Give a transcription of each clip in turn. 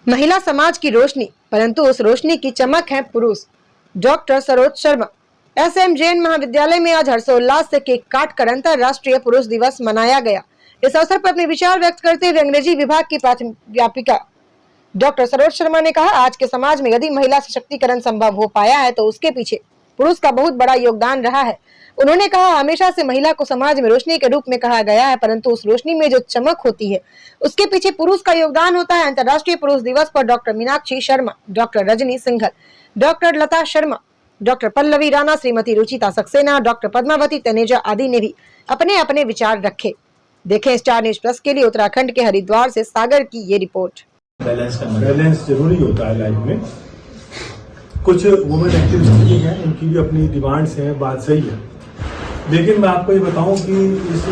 महिला समाज की रोशनी, परंतु उस रोशनी की चमक है पुरुष। डॉक्टर सरोज शर्मा। एसएम जैन महाविद्यालय में आज हर्षोल्लास से केक काटकर अंतर्राष्ट्रीय पुरुष दिवस मनाया गया। इस अवसर पर अपने विचार व्यक्त करते हुए अंग्रेजी विभाग की प्राध्यापिका डॉक्टर सरोज शर्मा ने कहा, आज के समाज में यदि महिला सशक्तिकरण संभव हो पाया है तो उसके पीछे पुरुष का बहुत बड़ा योगदान रहा है। उन्होंने कहा, हमेशा से महिला को समाज में रोशनी के रूप में कहा गया है, परंतु उस रोशनी में जो चमक होती है उसके पीछे पुरुष का योगदान होता है। अंतर्राष्ट्रीय पुरुष दिवस पर doctor Meenakshi Sharma, doctor Rajni Singhal, doctor Lata Sharma, doctor Pallavi Rana, श्रीमती रुचिता सक्सेना, डॉक्टर पद्मावती तनेजा आदि ने भी अपने अपने विचार रखे। देखें स्टार न्यूज प्लस के लिए उत्तराखंड के हरिद्वार से सागर की ये रिपोर्ट। बैलेंस जरूरी होता है लाइफ में। कुछ वुमेन एक्टिविस्ट भी हैं, उनकी भी अपनी डिमांड्स हैं, बात सही है, लेकिन मैं आपको ये बताऊं कि इस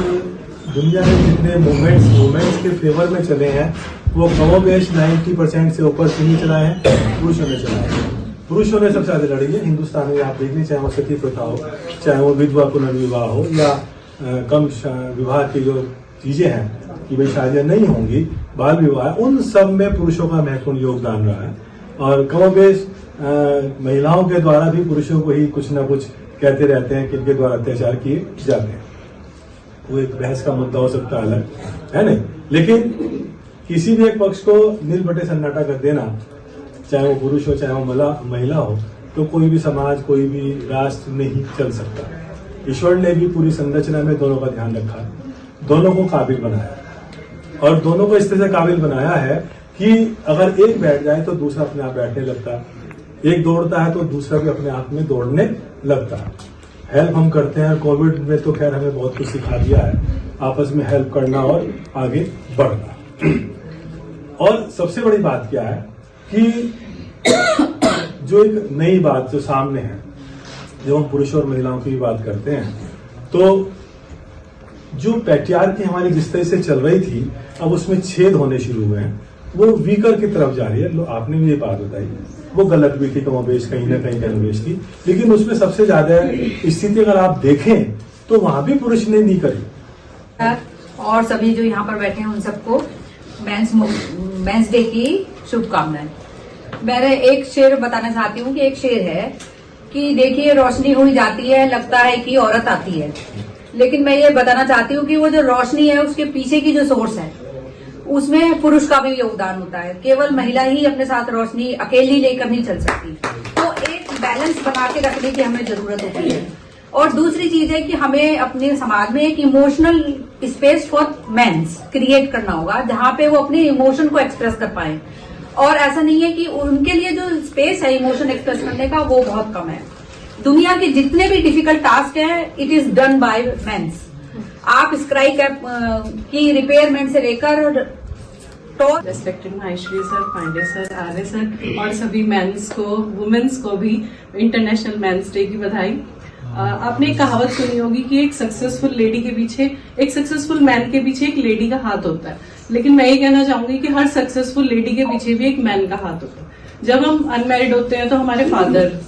दुनिया में जितने मूवमेंट्स के फेवर में चले हैं वो कमोबेश 90% से ऊपर से नहीं चलाए हैं, पुरुषों ने चलाए हैं। पुरुषों ने सबसे ज्यादा लड़ी है हिंदुस्तान में। आप देखिए, चाहे वो सती प्रथा हो, चाहे वो विधवा पुनर्विवाह हो, या कम विवाह की जो चीजें हैं कि भाई शादियां नहीं होंगी, बाल विवाह, उन सब में पुरुषों का महत्वपूर्ण योगदान रहा है। और कमोबेश महिलाओं के द्वारा भी पुरुषों को ही कुछ न कुछ कहते रहते हैं कि इनके द्वारा अत्याचार किए जाते हैं। वो एक बहस का मुद्दा हो सकता है अलग, है नहीं, लेकिन किसी भी एक पक्ष को नील बटे सन्नाटा कर देना, चाहे वो पुरुष हो चाहे वो महिला हो, तो कोई भी समाज, कोई भी राष्ट्र नहीं चल सकता। ईश्वर ने भी पूरी संरचना में दोनों का ध्यान रखा, दोनों को काबिल बनाया, और दोनों को इस तरह से काबिल बनाया है कि अगर एक बैठ जाए तो दूसरा अपने आप बैठने लगता है, एक दौड़ता है तो दूसरा भी अपने आप में दौड़ने लगता है। हेल्प हम करते हैं। कोविड में तो खैर हमें बहुत कुछ सिखा दिया है, आपस में हेल्प करना और आगे बढ़ना। और सबसे बड़ी बात क्या है कि जो एक नई बात जो सामने है, जब हम पुरुषों और महिलाओं की बात करते हैं, तो जो पैट्रियार्की हमारी जिस तरह से चल रही थी, अब उसमें छेद होने शुरू हुए हैं, वो वीकर की तरफ जा रही है। आपने भी ये बात बताई, वो गलत भी थी कमोबेश, कहीं ना कहीं कमोबेश थी, लेकिन उसमें सबसे ज्यादा स्थिति अगर आप देखें तो वहां भी पुरुष ने नहीं करी। और सभी जो यहाँ पर बैठे हैं उन सबको मेंस डे की शुभकामनाएं। मैं एक शेर बताना चाहती हूँ कि एक शेर है कि देखिए, रोशनी हुई जाती है, लगता है कि औरत आती है, लेकिन मैं ये बताना चाहती हूँ कि वो जो रोशनी है उसके पीछे की जो सोर्स है उसमें पुरुष का भी योगदान होता है। केवल महिला ही अपने साथ रोशनी अकेली लेकर नहीं चल सकती, तो एक बैलेंस बना के रखने की हमें जरूरत होती है। और दूसरी चीज है कि हमें अपने समाज में एक emotional space for mens create करना होगा, जहां पे वो अपने इमोशन को एक्सप्रेस कर पाए। और ऐसा नहीं है कि उनके लिए जो स्पेस है इमोशन एक्सप्रेस करने का वो बहुत कम है। दुनिया के जितने भी डिफिकल्ट टास्क हैं, it is done by mens. आप स्काई कैप की रिपेयरमेंट से लेकर respected Maheshwari sir, Pandey sir, Arya sir और सभी मेंस को, वुमेन्स को भी इंटरनेशनल मेंस डे की बधाई। आपने एक कहावत सुनी होगी कि एक सक्सेसफुल लेडी के पीछे, एक सक्सेसफुल मैन के पीछे एक लेडी का हाथ होता है, लेकिन मैं ये कहना चाहूंगी कि हर सक्सेसफुल लेडी के पीछे भी एक मैन का हाथ होता है। जब हम अनमैरिड होते हैं तो हमारे फादर,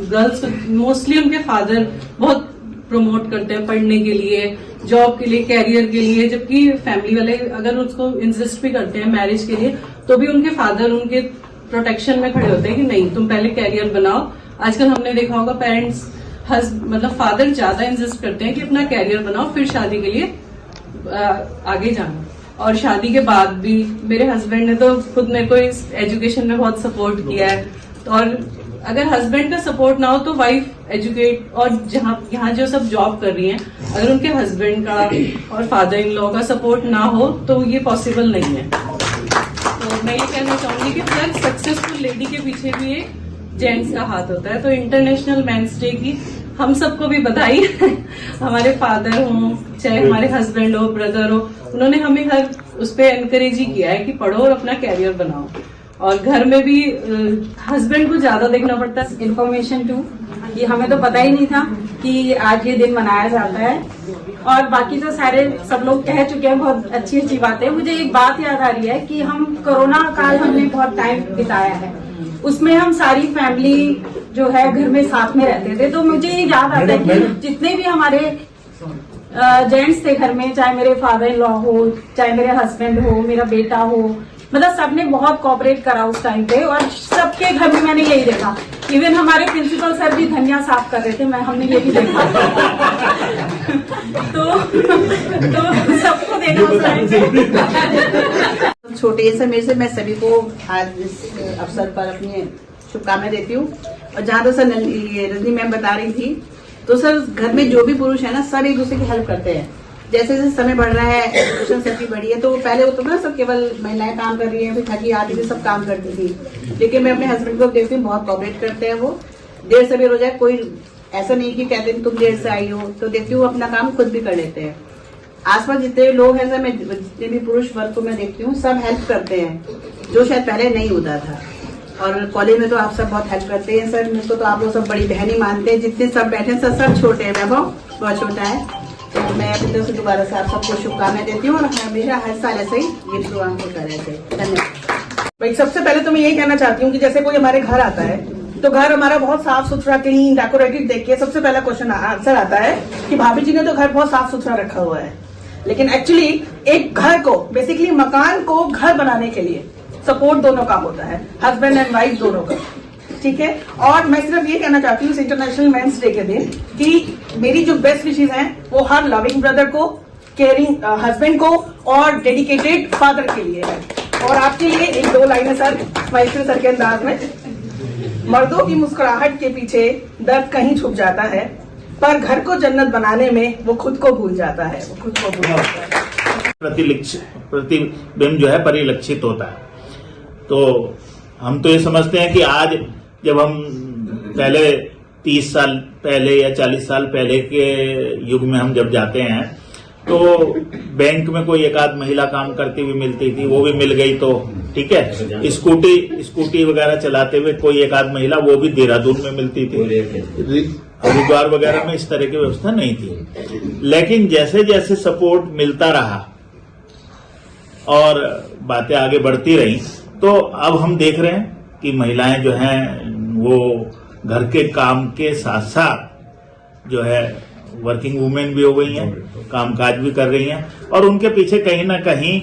गर्ल्स मोस्टली उनके फादर बहुत प्रमोट करते हैं पढ़ने के लिए, जॉब के लिए, कैरियर के लिए, जबकि फैमिली वाले अगर उसको इंसिस्ट भी करते हैं मैरिज के लिए, तो भी उनके फादर उनके प्रोटेक्शन में खड़े होते हैं कि नहीं, तुम पहले कैरियर बनाओ। आजकल हमने देखा होगा पेरेंट्स, मतलब फादर ज्यादा इंसिस्ट करते हैं कि अपना कैरियर बनाओ, फिर शादी के लिए आगे जाना। और शादी के बाद भी मेरे हस्बैंड ने तो खुद मेरे को इस एजुकेशन में बहुत सपोर्ट किया है। और अगर हस्बैंड का सपोर्ट ना हो तो वाइफ एजुकेट, और यहाँ जो सब जॉब कर रही हैं, अगर उनके हस्बैंड का और फादर इन लॉ का सपोर्ट ना हो तो ये पॉसिबल नहीं है। तो मैं ये कहना चाहूंगी कि हर सक्सेसफुल लेडी के पीछे भी एक जेंट्स का हाथ होता है। तो इंटरनेशनल मेंस डे की हम सबको भी बधाई। हमारे फादर हो, चाहे हमारे हस्बैंड हो, ब्रदर हो, उन्होंने हमें हर उस पर एनकरेज ही किया है कि पढ़ो और अपना कैरियर बनाओ। और घर में भी हस्बैंड को ज्यादा देखना पड़ता है। इन्फॉर्मेशन टू, ये हमें तो पता ही नहीं था कि आज ये दिन मनाया जाता है, और बाकी तो सारे सब लोग कह चुके हैं, बहुत अच्छी अच्छी बातें। मुझे एक बात याद आ रही है कि हम कोरोना काल हमने बहुत टाइम बिताया है, उसमें हम सारी फैमिली जो है घर में साथ में रहते थे। तो मुझे ये याद आता है कि जितने भी हमारे जेंट्स थे घर में, चाहे मेरे फादर इन लॉ हो, चाहे मेरे हस्बैंड हो, मेरा बेटा हो, मतलब सबने बहुत कोऑपरेट करा उस टाइम पे, और सबके घर में मैंने यही देखा। इवन हमारे प्रिंसिपल सर भी धनिया साफ कर रहे थे, हमने ये भी देखा। तो सबको देखा उस टाइम पे। छोटे से मेरे से मैं सभी को आज इस अवसर पर अपनी शुभकामनाएं देती हूँ। और जहाँ तो सर रजनी मैम बता रही थी, तो सर घर में जो भी पुरुष है ना, सब एक दूसरे की हेल्प करते हैं। जैसे जैसे समय बढ़ रहा है, एजुकेशन सेफ्टी बढ़ी है, तो पहले वो तो ना सब केवल महिलाएं काम कर रही है, फिर थकी आती थी, सब काम करती थी। लेकिन मैं अपने हस्बैंड को देखती हूँ, बहुत कोऑपरेट करते हैं वो। देर से भी हो जाए, कोई ऐसा नहीं कि कहते तुम देर से आई हो, तो देखती हूँ अपना काम खुद भी कर लेते हैं। आसपास जितने लोग हैं सर, मैं जितने भी पुरुष वर्ग को मैं देखती हूँ, सब हेल्प करते हैं, जो शायद पहले नहीं होता था। और कॉलेज में तो आप सब बहुत हेल्प करते हैं सर, मुझको तो आप लोग सब बड़ी बहन ही मानते हैं। जितने सब बैठे हैं सर, सब छोटे हैं, वैभव बहुत छोटा है। तो मैं अपनी तरफ से दोबारा से आप सबको शुभकामनाएं देती हूँ, और हमेशा हर साल ऐसे ही ये प्रोग्राम होता रहते। धन्यवाद। भाई सबसे पहले तो मैं यही कहना चाहती हूँ कि जैसे कोई हमारे घर आता है, तो घर हमारा बहुत साफ सुथरा, क्लीन, डेकोरेटेड देख के सबसे पहला क्वेश्चन आंसर आता है कि भाभी जी ने तो घर बहुत साफ सुथरा रखा हुआ है। लेकिन एक्चुअली एक घर को, बेसिकली मकान को घर बनाने के लिए सपोर्ट दोनों का होता है, हस्बैंड एंड वाइफ दोनों का, ठीक है। और मैं सिर्फ ये कहना चाहती हूँ इस इंटरनेशनल मेंस डे के दिन कि मेरी जो बेस्ट विशेज हैं वो हर लविंग ब्रदर को, केयरिंग हस्बैंड को और डेडिकेटेड फादर के लिए है। और आपके लिए एक दो लाइनें सर, माइस्टर सर के अंदाज में। मर्दों की मुस्कुराहट के पीछे दर्द कहीं छुप जाता है, पर घर को जन्नत बनाने में वो खुद को भूल जाता है, वो खुद को भूल जाता है। प्रतिबिंब जो है परिलक्षित होता है। तो हम तो ये समझते हैं कि आज जब हम पहले 30 साल पहले या 40 साल पहले के युग में हम जब जाते हैं, तो बैंक में कोई एक आध महिला काम करती हुई मिलती थी, वो भी मिल गई तो ठीक है। स्कूटी वगैरह चलाते हुए कोई एक आध महिला, वो भी देहरादून में मिलती थी। हरिद्वार वगैरह में इस तरह की व्यवस्था नहीं थी। लेकिन जैसे जैसे सपोर्ट मिलता रहा और बातें आगे बढ़ती रही, तो अब हम देख रहे हैं कि महिलाएं जो हैं वो घर के काम के साथ साथ जो है वर्किंग वुमेन भी हो गई हैं, कामकाज भी कर रही हैं। और उनके पीछे कहीं ना कहीं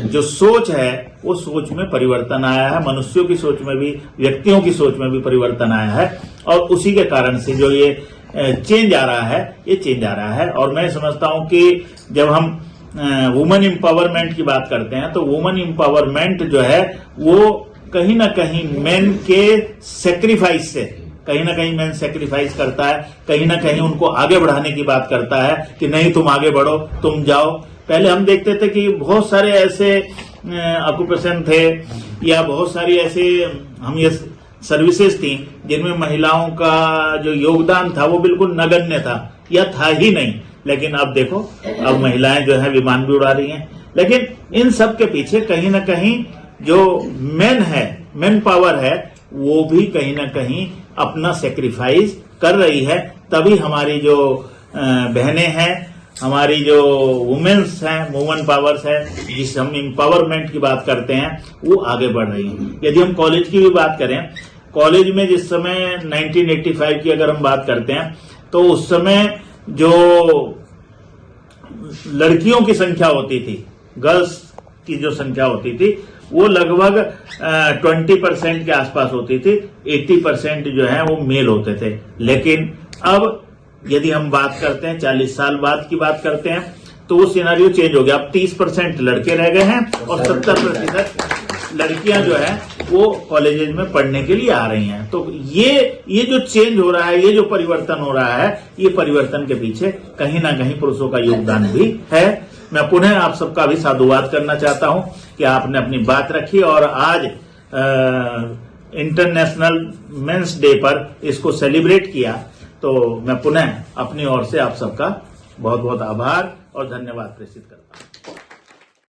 जो सोच है, वो सोच में परिवर्तन आया है, मनुष्यों की सोच में भी, व्यक्तियों की सोच में भी परिवर्तन आया है। और उसी के कारण से जो ये चेंज आ रहा है, ये चेंज आ रहा है। और मैं समझता हूं कि जब हम वुमेन एम्पावरमेंट की बात करते हैं, तो वुमेन एम्पावरमेंट जो है वो कहीं ना कहीं मेन के सेक्रीफाइस से, कहीं ना कहीं मेन सेक्रीफाइस करता है, कहीं ना कहीं उनको आगे बढ़ाने की बात करता है कि नहीं तुम आगे बढ़ो, तुम जाओ। पहले हम देखते थे कि बहुत सारे ऐसे ऑक्यूपेशन थे या बहुत सारी ऐसे हम ये सर्विसेज थी जिनमें महिलाओं का जो योगदान था वो बिल्कुल नगण्य था या था ही नहीं। लेकिन अब देखो, अब महिलाएं जो है विमान भी उड़ा रही हैं। लेकिन इन सब के पीछे कहीं ना कहीं जो मेन पावर है, वो भी कहीं ना कहीं अपना सेक्रीफाइस कर रही है। तभी हमारी जो बहनें हैं, हमारी जो वुमेन्स हैं, वुमेन पावर्स है, जिस हम एम्पावरमेंट की बात करते हैं, वो आगे बढ़ रही हैं। यदि हम कॉलेज की भी बात करें, कॉलेज में जिस समय 1985 की अगर हम बात करते हैं, तो उस समय जो लड़कियों की संख्या होती थी, गर्ल्स की जो संख्या होती थी, वो लगभग 20% के आसपास होती थी। 80% जो है वो मेल होते थे। लेकिन अब यदि हम बात करते हैं 40 साल बाद की बात करते हैं, तो वो सिनेरियो चेंज हो गया। अब 30% लड़के रह गए हैं और 70% लड़कियां जो है वो कॉलेजेस में पढ़ने के लिए आ रही हैं। तो ये जो चेंज हो रहा है, ये जो परिवर्तन हो रहा है, ये परिवर्तन के पीछे कहीं ना कहीं पुरुषों का योगदान भी है। मैं पुनः आप सबका भी साधुवाद करना चाहता हूं कि आपने अपनी बात रखी और आज इंटरनेशनल मेंस डे पर इसको सेलिब्रेट किया। तो मैं पुनः अपनी ओर से आप सबका बहुत बहुत आभार और धन्यवाद प्रेषित करता हूं।